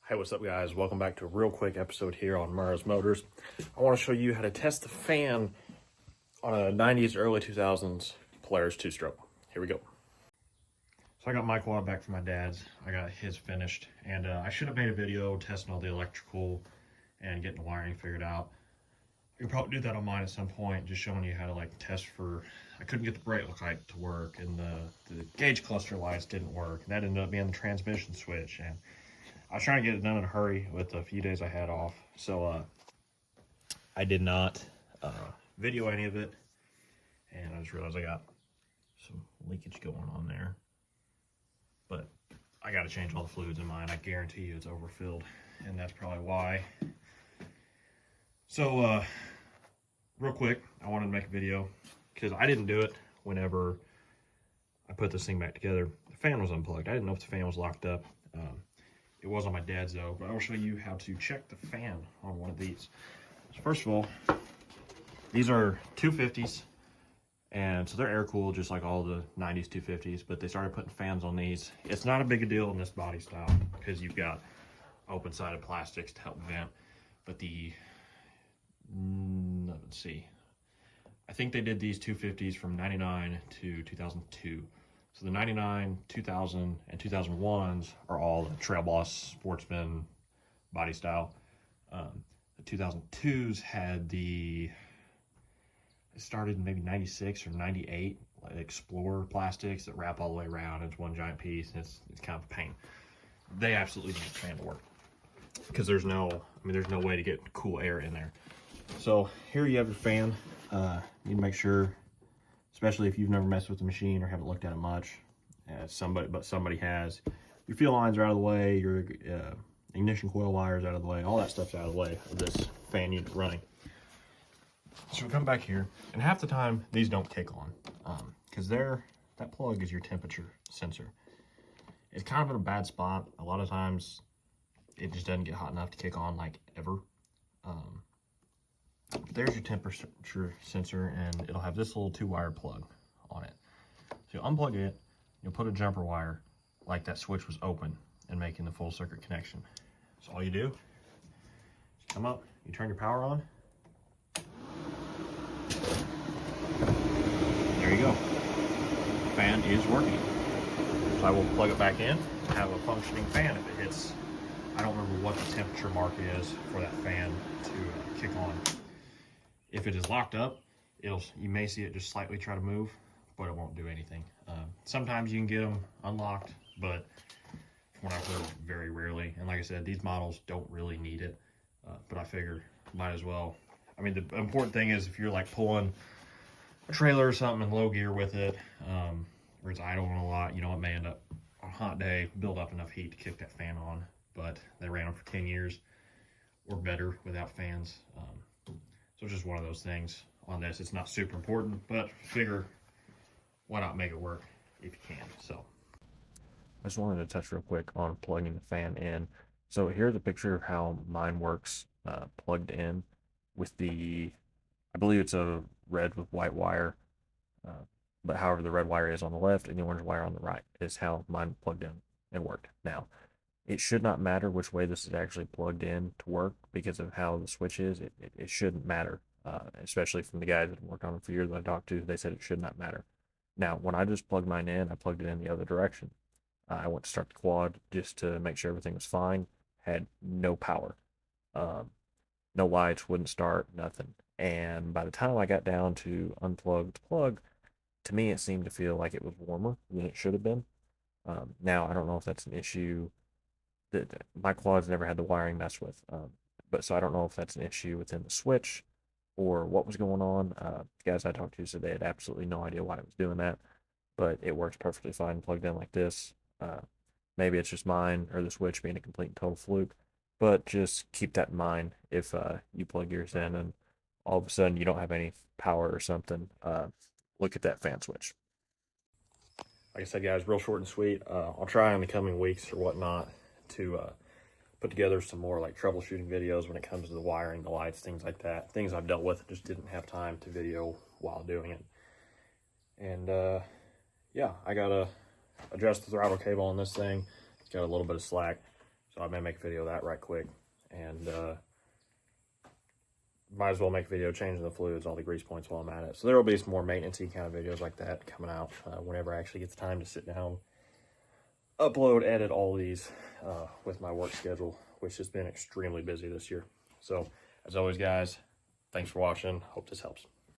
Hey, what's up guys? Welcome back to a real quick episode here on Murrah's Motors. I want to show you how to test the fan on a 90s, early 2000s Polaris 2-stroke. Here we go. So I got my quad back from my dad's. I got his finished, and I should have made a video testing all the electrical and getting the wiring figured out. I could probably do that on mine at some point, just showing you how to like test for. I couldn't get the brake light to work, and the gauge cluster lights didn't work. And that ended up being the transmission switch, and I was trying to get it done in a hurry with the few days I had off, so I did not video any of it, and I just realized I got some leakage going on there. But I got to change all the fluids in mine. I guarantee you it's overfilled, and that's probably why. So real quick, I wanted to make a video because I didn't do it whenever I put this thing back together. The fan was unplugged. I didn't know if the fan was locked up. It was on my dad's though, but I will show you how to check the fan on one of these. So first of all, these are 250s, and so they're air cooled just like all the 90s 250s, but they started putting fans on these. It's not a big a deal in this body style because you've got open-sided plastics to help vent, but let's see, I think they did these 250s from 99 to 2002. So the 99, 2000, and 2001s are all the Trail Boss Sportsman body style. The 2002s had it started in maybe 96 or 98, like Explorer plastics that wrap all the way around. It's one giant piece, and it's kind of a pain. They absolutely need the fan to work because there's no way to get cool air in there. So here you have your fan. You need to make sure, especially if you've never messed with the machine or haven't looked at it much, somebody has. Your fuel lines are out of the way, your ignition coil wires out of the way, all that stuff's out of the way of this fan unit running. So we come back here, and half the time these don't kick on because that plug is your temperature sensor. It's kind of in a bad spot. A lot of times it just doesn't get hot enough to kick on like ever. There's your temperature sensor, and it'll have this little 2-wire plug on it. So you'll unplug it, you'll put a jumper wire like that switch was open and making the full circuit connection. So all you do is come up, you turn your power on. There you go. The fan is working. So I will plug it back in and have a functioning fan if it hits. I don't remember what the temperature mark is for that fan to kick on. If it is locked up, you may see it just slightly try to move, but it won't do anything. Sometimes you can get them unlocked, but from what I've heard, very rarely. And like I said, these models don't really need it, but I figured might as well. I mean, the important thing is if you're like pulling a trailer or something in low gear with it, or it's idling a lot, it may end up on a hot day, build up enough heat to kick that fan on. But they ran them for 10 years or better without fans. So it's just one of those things on this. It's not super important, but figure why not make it work if you can. So I just wanted to touch real quick on plugging the fan in. So here's a picture of how mine works plugged in with I believe it's a red with white wire, but however the red wire is on the left and the orange wire on the right is how mine plugged in and worked. Now, it should not matter which way this is actually plugged in to work because of how the switch is. It shouldn't matter, especially from the guys that have worked on it for years that I talked to. They said it should not matter. Now, when I just plugged mine in, I plugged it in the other direction. I went to start the quad just to make sure everything was fine. Had no power. No lights, wouldn't start, nothing. And by the time I got down to unplug the plug, to me it seemed to feel like it was warmer than it should have been. Now, I don't know if that's an issue. My quad's never had the wiring messed with, but so I don't know if that's an issue within the switch or what was going on. The guys I talked to said they had absolutely no idea why it was doing that, but it works perfectly fine plugged in like this. Maybe it's just mine or the switch being a complete and total fluke, but just keep that in mind if you plug yours in and all of a sudden you don't have any power or something. Look at that fan switch. Like I said, guys, real short and sweet. I'll try in the coming weeks or whatnot to put together some more like troubleshooting videos when it comes to the wiring, the lights, things like that. Things I've dealt with, just didn't have time to video while doing it. And yeah, I gotta adjust the throttle cable on this thing. It's got a little bit of slack, So I may make a video of that right quick. And might as well make a video changing the fluids, all the grease points while I'm at it. So there will be some more maintenance-y kind of videos like that coming out whenever I actually get the time to sit down, upload, edit all these with my work schedule, which has been extremely busy this year. So as always, guys, thanks for watching. Hope this helps.